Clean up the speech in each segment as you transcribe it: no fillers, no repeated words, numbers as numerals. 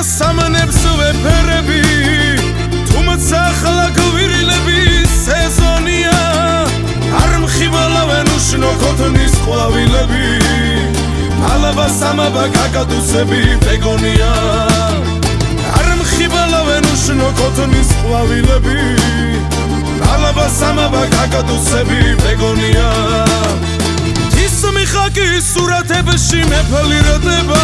სამნებს ვეფერები თუმცა ახლა გვირილების სეზონია არ მხიბალავენ უშნო ქოთნის ყვავილები ალაბა სამაბა კაკადუსები ბეგონია არ მხიბალავენ უშნო ქოთნის ყვავილები ალაბა სამაბა კაკადუსები ბეგონია მიხაკი სურათებში მეფლირდება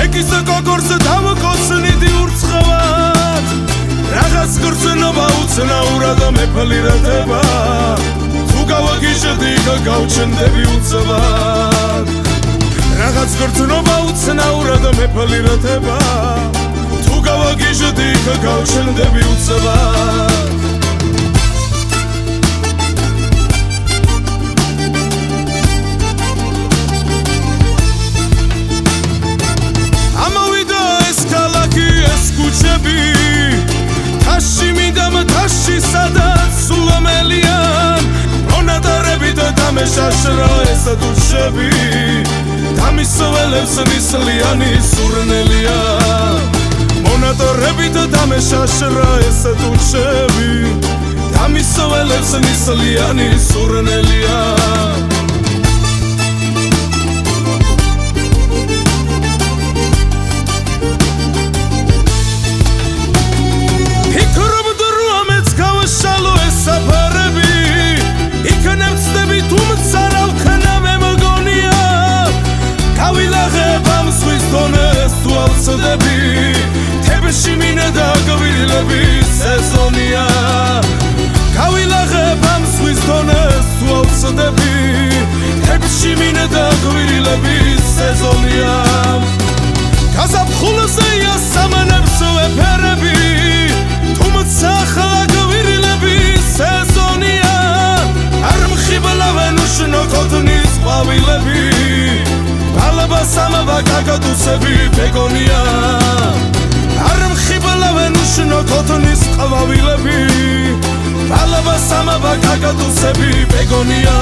ეკის კოკორს დავკოცნიდი ურცხავად რაღაც გრძნობა უცნაურად მეფლირდება თუ გავაგიჟდი გავჩნდები უცბად რაღაც გრძნობა უცნაურად მეფლირდება თუ გავაგიჟდი გავჩნდები უცბად თაში მიდამ თაში სადაც სულამელიან მონადარებით დამეშაშრა ეს დუშები დამისველებს ნისლიანი სურნელია მონადარებით დამეშაშრა ეს დუშები დამისველებს ნისლიანი სურნელია თებში მინდა გვირილების სეზონია გავილაღებ ამ ზღვის დონეს თუ ავწდები თებში მინდა გვირილების სეზონია გაზაფხულზეა სამნებს ვეფერები თუმცა ახლა გვირილების სეზონია არ მხიბლავენ უშნო ქოთნის ყვავილები ალაბა სამაბა კაკადუსები ბეგონია არ მხიბლავენ უშნო ქოთნის ყვავილები ალაბა სამაბა კაკადუსები ბეგონია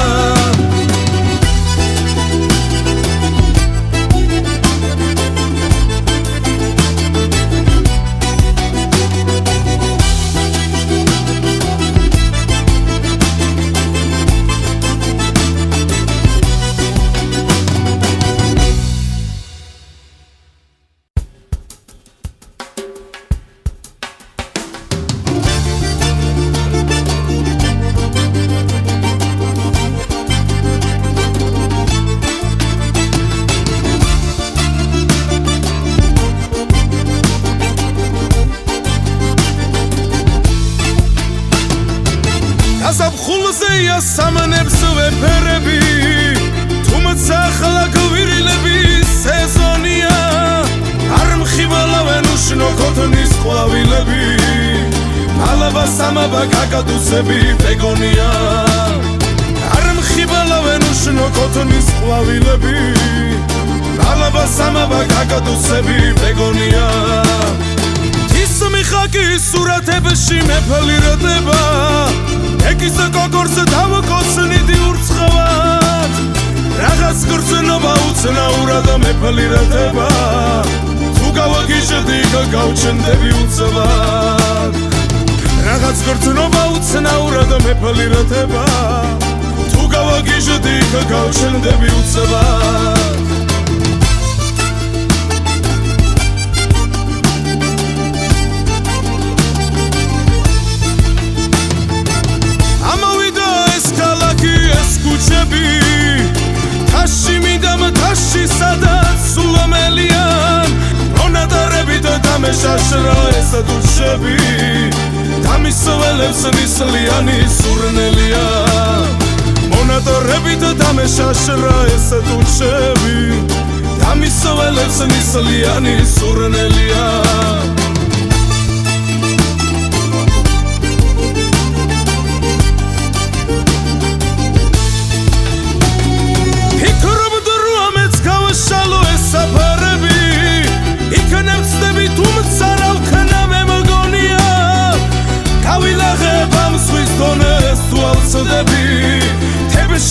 გაზაფხულზეა სამნებს ვეფერები თუმცა ახლა გვირილების სეზონია არ მხიბლავენ უშნო ქოთნის ყვავილები ალაბა სამაბა კაკადუსები ბეგონია არ მხიბლავენ უშნო ქოთნის ყვავილები ალაბა სამაბა კაკადუსები ბეგონია მიხაკი სურათებში მეფლირდება ეკის კოკორს დავკოცნიდი ურცხავად რაღაც გრძნობა უცნაურად მეფლირდება თუ გავაგიჟდი გავჩნდები უცბად რაღაც გრძნობა უცნაურად მეფლირდება თუ გავაგიჟდი გავჩნდები უცბად თაში მიდამ თაში სადაც სულამელიან მონადარებით დამეშაშრა ეს დუშები დამისველებს ნისლიანი სურნელია მონადარებით დამეშაშრა ეს დუშები დამისველებს ნისლიანი სურნელია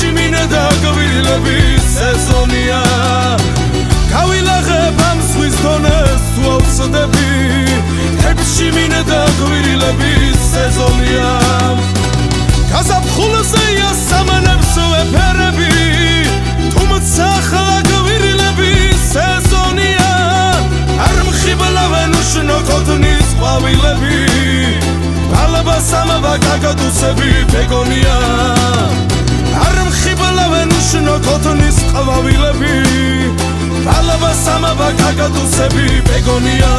თებში მინდა გვირილების სეზონია გავილაღებ ამ ზღვის დონეს თუ ვსდები თებში მინდა გვირილების სეზონია გაზაფხულზეა სამანებს ვეფერები თუმცა ახლა გვირილების სეზონია არ მხიბლავენ უშნო ქოთნის ყვავილები ბალაბა სამაბა გაგადუსები ბეგონია არ მხიბლავენ უშნო ქოთნის ყვავილები ბალაბა სამაბა გაგადუსები ბეგონია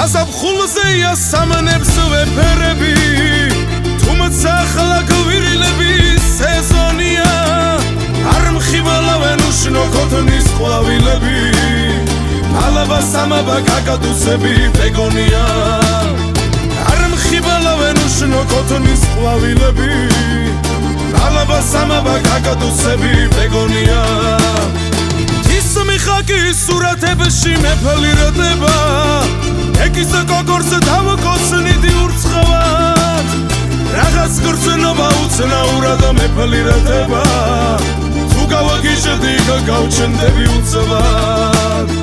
გაზაფხულზეა სამანებს ვეფერები თუმცა ახლა გვირილების სეზონია არ მხიბლავენ უშნო ქოთნის ყვავილები ბალაბა სამაბა გაგადუსები ბეგონია არ მხიბლავენ უშნო ქოთნის ყვავილები ბალაბა სამაბა გაგადუსები ბეგონია მიხაკი სურათებში მეფლირდება ეკის გოგორს დავკოცნიდი ურცხავად რაღაც გრძნობა უცნაურად მეფლირდება თუ გავაგიჟდი გავჩნდები უცბად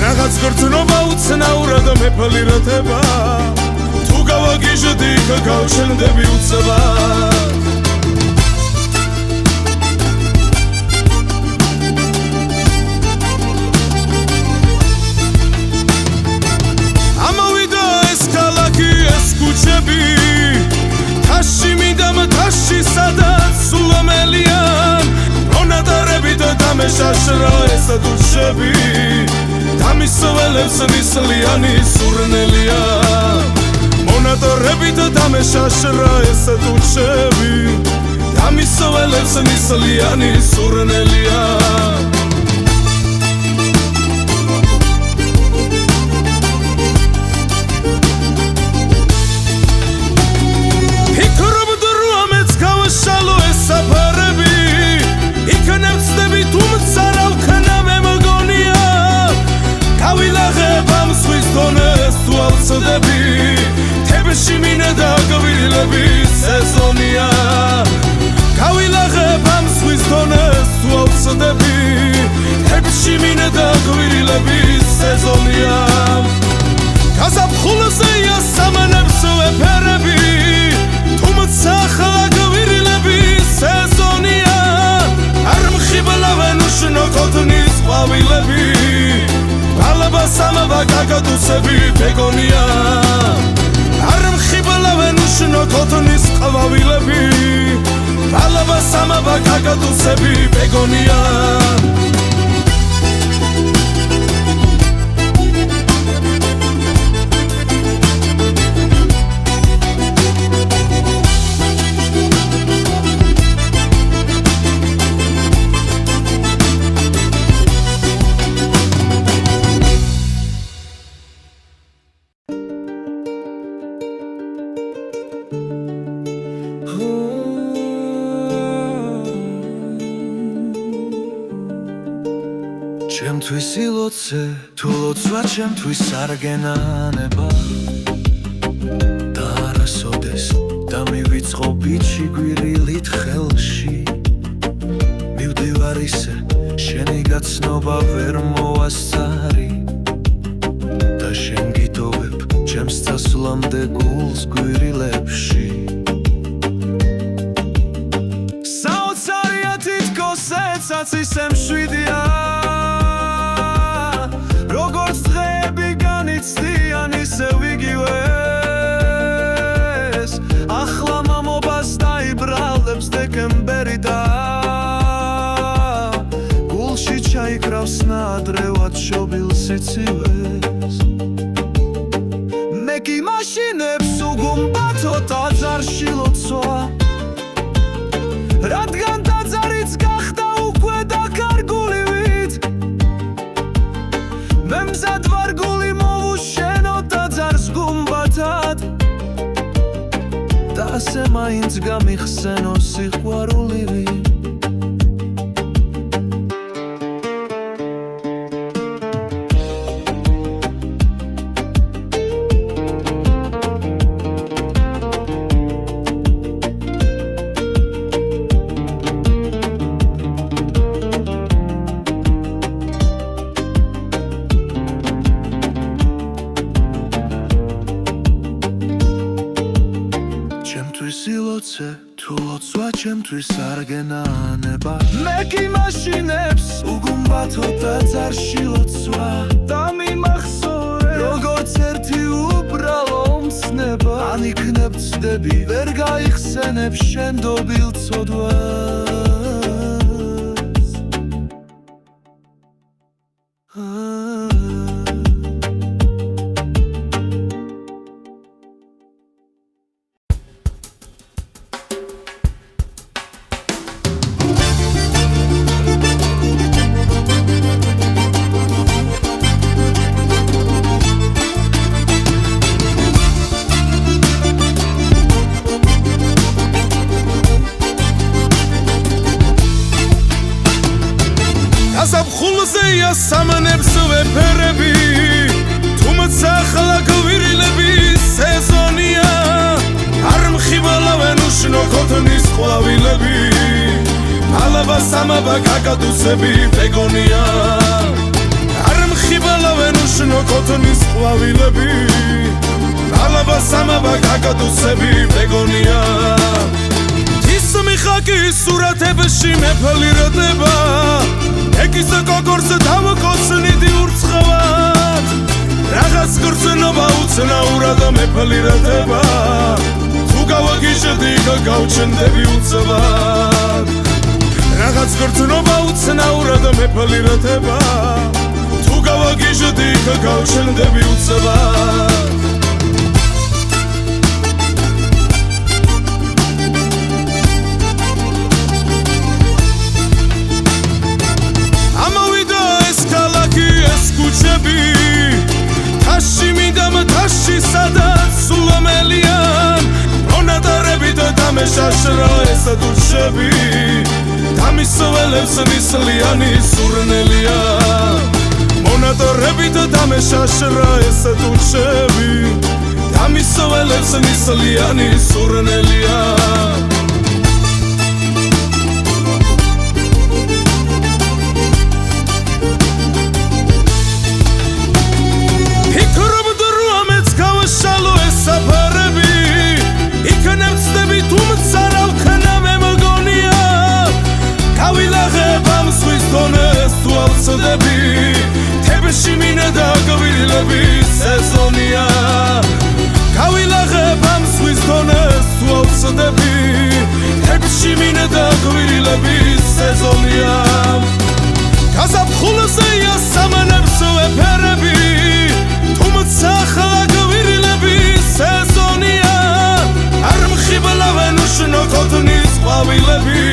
რაღაც გრძნობა უცნაურად მეფლირდება თუ გავაგიჟდი გავჩნდები უცბად თაში მინდა თაში სადაც სულამელიან მონადარებით დამეშაშრა ეს დუშები დამისველებს ნისლიანი სურნელია მონადარებით დამეშაშრა ეს დუშები დამისველებს ნისლიანი სურნელია თებში მინდა გვირილების სეზონია გავილაღებ ამ ზღვის დონეს თუ ავსდები თებში მინდა გვირილების სეზონია გაზაფხულზეა სამანებს ვეფერები თუმცა ახლა გვირილების სეზონია არ მხიბლავენ უშნო ქოთნის ყვავილები ბალაბა სამაბა გაგადუსები ბეგონია არ მხიბლავენ უშნო ქოთნის ყვავილები ბალაბა სამაბა გაგადუსები ბეგონია ჩემთვის ილოცე თუ ლოცვა ჩემთვის არ გენანება და არასოდეს დამივიწყო ბიჭი გვირილით ხელში მივდივარ ისე შენი გაცნობა ვერ მოასწარი და შენ გიტოვებ ჩემს წასვლამდე გულს გვირილებში საოცარია თითქოს ეცაც ისე მშვიდია როგორც დღეები განიცდიან ისე ვიგივეს ახლა მამობას დაიბრალებს დეკემბერი და გულში ჩაიკრავს ნადრევად შობილ სიცივეს მე კი მაშინებს გუმბათო ტაძარში ლოცვა რადგან ტაძარიც გახდა უკვე დაკარგულივით მე მზად ვარ გული მოვუშენო ტაძარს გუმბათად და ასე მაინც გამიხსენო სიყვარულივი სილოცე თუ ლოცვა ჩემთვის არ გენანება მე კი მაშინებს უგუმბათო ტაძარში ლოცვა და მიმახსოვრე როგორც ერთი უბრალო მცნება ან იქნებ ცდები ვერ გაიხსენებ შენდობილ ცოდვას ზაფხულზეა სამნებს ვეფერები თუმცა ახლა გვირილების სეზონია არ მხიბალავენ უშნო ქოთნის ყვავილები ალაბა სამაბა კაკადუსები ბეგონია არ მხიბალავენ უშნო ქოთნის ყვავილები ალაბა სამაბა კაკადუსები ბეგონია მიხაკი სურათებში მეფლირდება ეგის გოგორს დამკოცნიდი ურცხავად რაღაც გრძნობა უცნაურად მეფლირდება თუ გავაგიჟდი გავჩნდები უცბად რაღაც გრძნობა უცნაურად მეფლირდება თუ გავაგიჟდი გავჩნდები უცბად თაში მინდამ თაში სადაც სულამელიან მონადარებით დამეშაშრა ეს დუშები დამისველებს ნისლიანი სურნელია მონადარებით დამეშაშრა ეს დუშები დამისველებს ნისლიანი სურნელია თებში მინდა გვირილების სეზონია გავილაღებ ამ ზღვის დონეს თუ ავწდები თებში მინდა გვირილების სეზონია გაზაფხულზეა სამნებს ვეფერები თუმცა ახლა გვირილების სეზონია არ მხიბლავენ უშნო ქოთნის ყვავილები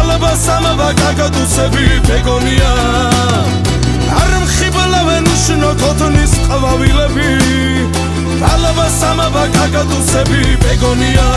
ალაბა სამაბა კაკადუსები ბეგონია არ მხიბლავენ უშნო ქოთნის ყვავილები ალაბა სამაბა კაკადუსები ბეგონია